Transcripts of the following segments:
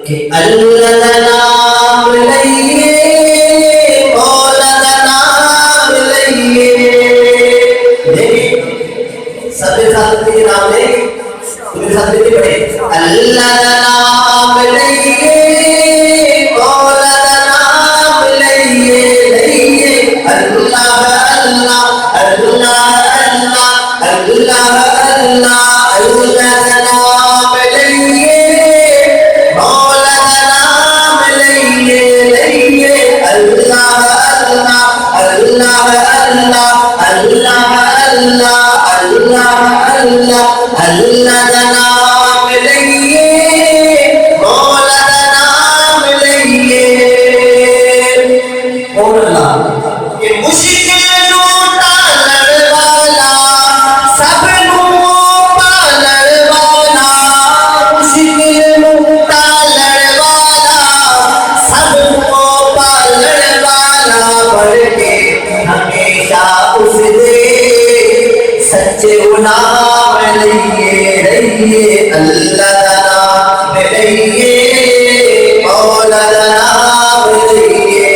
कि अल्लाह का नाम लइए, मौला का नाम लइए। सबके साथ मेरे नाम ले, तुम्हारे साथ मेरे पढ़े। अल्लाह का नाम लइए, मौला का नाम लइए, लइए। अल्लाह अल्लाह अल्लाह अल्लाह अल्लाह अल्लाह अल्लाह का नाम लइए, मौला का नाम लइए, लइए। अल्लाह अल्लाह अल्लाह अल्लाह अल्लाह अल्लाह अल्लाह अल्लाह अल्लाह का नाम लइए, मौला का नाम लइए। और अल्लाह ये मुश्किल लूटा लड़वाला, सब पालड़ वाला, मुश्किल लूटा लड़वाला, सब पालड़ वाला। बढ़ के हमेशा उस दे सच्चे नाम लइए, लइए। अल्लाह का नाम लइए, मौला का नाम लइए।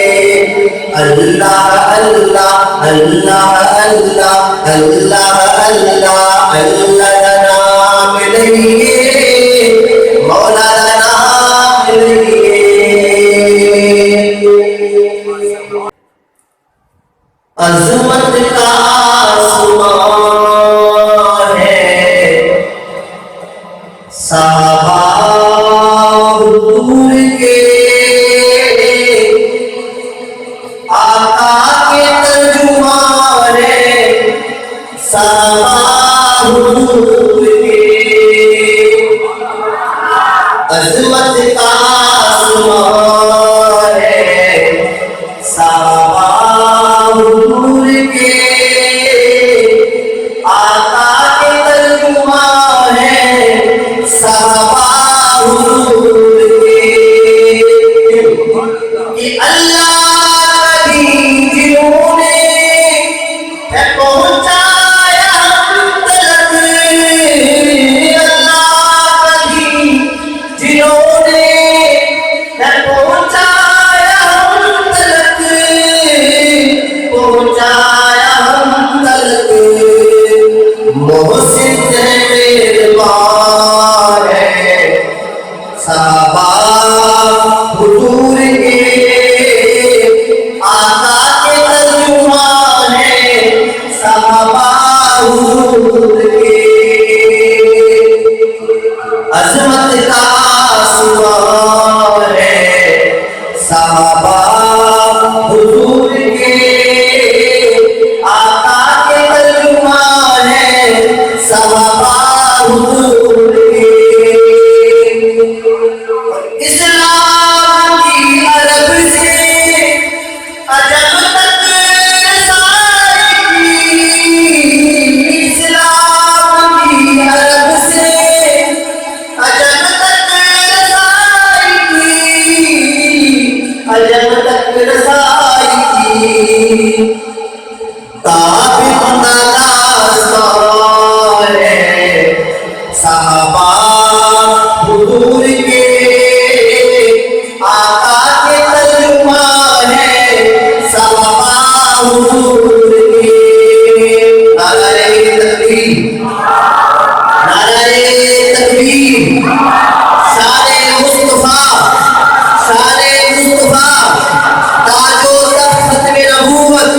अल्लाह अल्लाह अल्लाह अल्लाह अल्लाह अल्लाह अल्लाह का नाम लइए, मौला का नाम लइए। अज़मत का आसमान है, साहबा हुजूर के, आका के तर्जुमान है, साहबा हुजूर के। अज़मत का आसमान है, साहबा हुजूर के, आका के तर्जुमान है, साहबा हुजूर के। कि अल्लाह की जिन्होंने है पहुंचाया हम तक, अल्लाह की जिन्होंने है पहुंचाया हम तक, पहुंचाया हम तक। मोहसिन है मेहरबान है, साहबा हुजूर के, आका के तर्जुमान है, साहबा हुजूर के। अज़मत का आसमान है, साहबा हुजूर के, आका के तर्जुमान है, साहबा हुजूर के। इस्लाम की अरब से अजम तक रसाई, इस्लाम की अरब से अजम तक रसाई, अजम तक रसाई। ताबिक़ नादास्तान है, साहबा हुजूर के, आका के तर्जुमान है, साहबा हुजूर के। नारे तकबीर, नारे तकबीर। शाने मुस्तफा, शाने मुस्तफा, ताजो तख्त में नबूवत,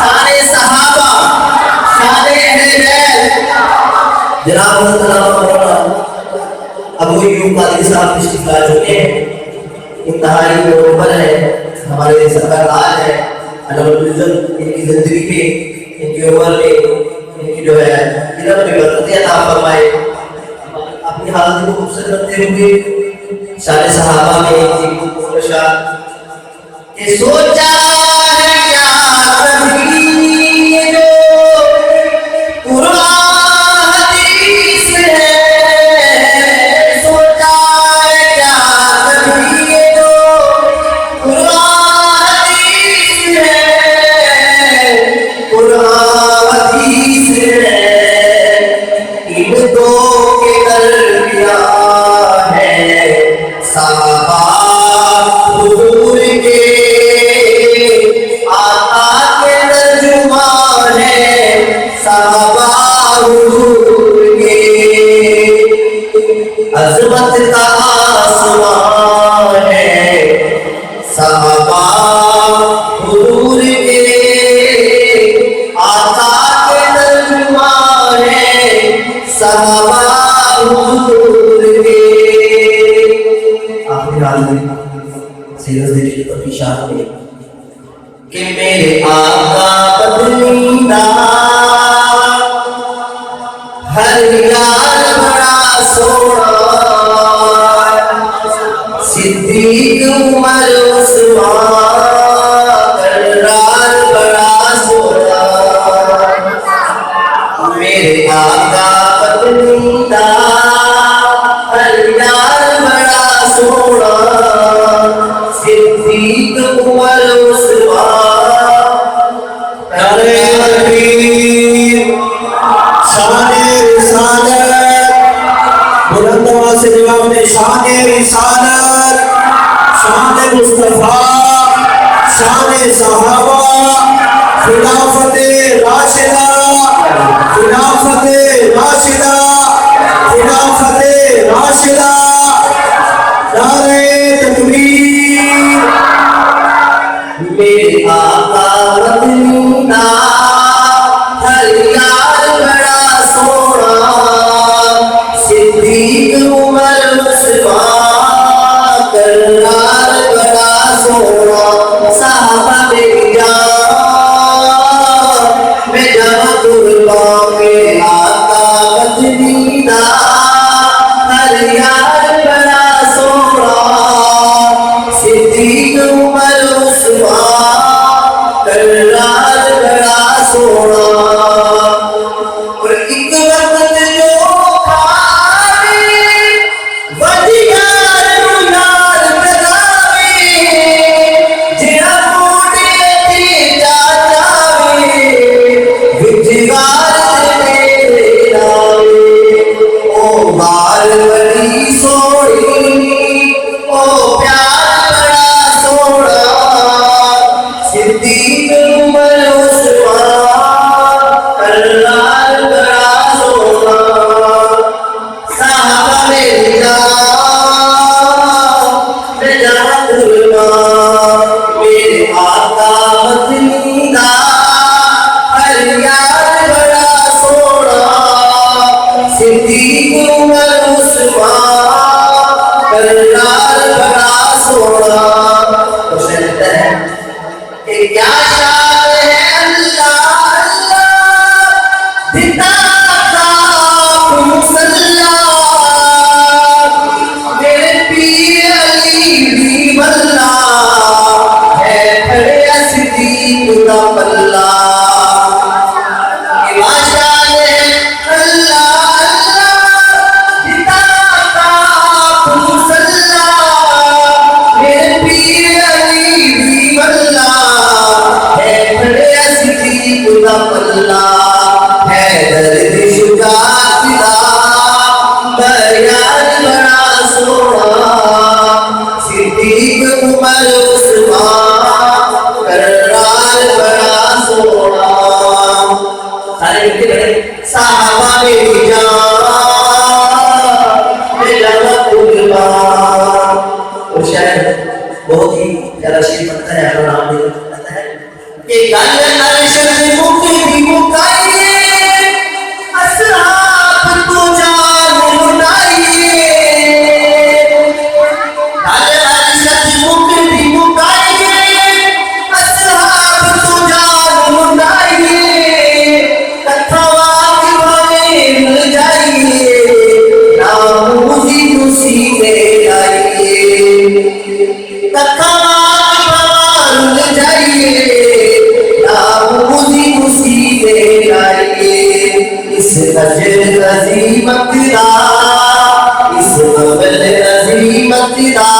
शाने सहाबा, शाने अहले बैत। जनाब अबू अय्यूब कादरी साहब इस्तिग़फ़ार चुके हैं, इंतहाई मुकब्बल है, हमारे सरकार आज है अल्लाह इनकी जिंदगी पे, इनकी उम्र में, इनकी जो है इधर में बरकत अता फरमाए। अपनी हालत को खूबसूरत करते हुए शान सहाबा में एक शान कि सोचा है क्या कभी जो कुरान हदीस है, सोचा है क्या कभी जो कुरान हदीस है, कुरान हदीस है। इन दो के दरमियान है अजमत का आसमान है, सहाबा हुजूर के आका के तर्जुमान है, सहाबा हुजूर के। आखिरी हाल में सैयद पर इशारा है कि मेरे आका बदनीदा हर यार बड़ा सोना, सिद्दीक उमर उस्मान करार बड़ा सोना। मेरे आका बदनीदा हर यार बड़ा सोना, सिद्दीक उमर उस्मान। से जवाब में शान रिसालत, शान मुस्तफा, शान सहाबा, खिलाफत राशिदा, खिलाफत राशिदा, खिलाफत राशिदा, नारे तकबीर। मेरे आका मदीना हर यार बड़ा सोना, सिद्दीक उमर उस्मान करार बड़ा सोना। साहबा मेरी जान मैं जावा कुर्बान, मेरे आका मदीना हर यार बड़ा सोना, सिद्दीक उमर उस्मान करार बड़ा सोना। और एक वक्त जो साहबा मेरी जान मैं जावा कुर्बान। और शायद बहुत ही प्यारा शेर बनता है, अगर नाम देता है कि गल अर्शद मुक्ति मुकाइए, असराब तो जान लुटाइए, गल अर्शद मुक्ति मुकाइए, असराब तो जान लुटाइए, इस अजर अजीमत दा, इस अमल अजीमत दा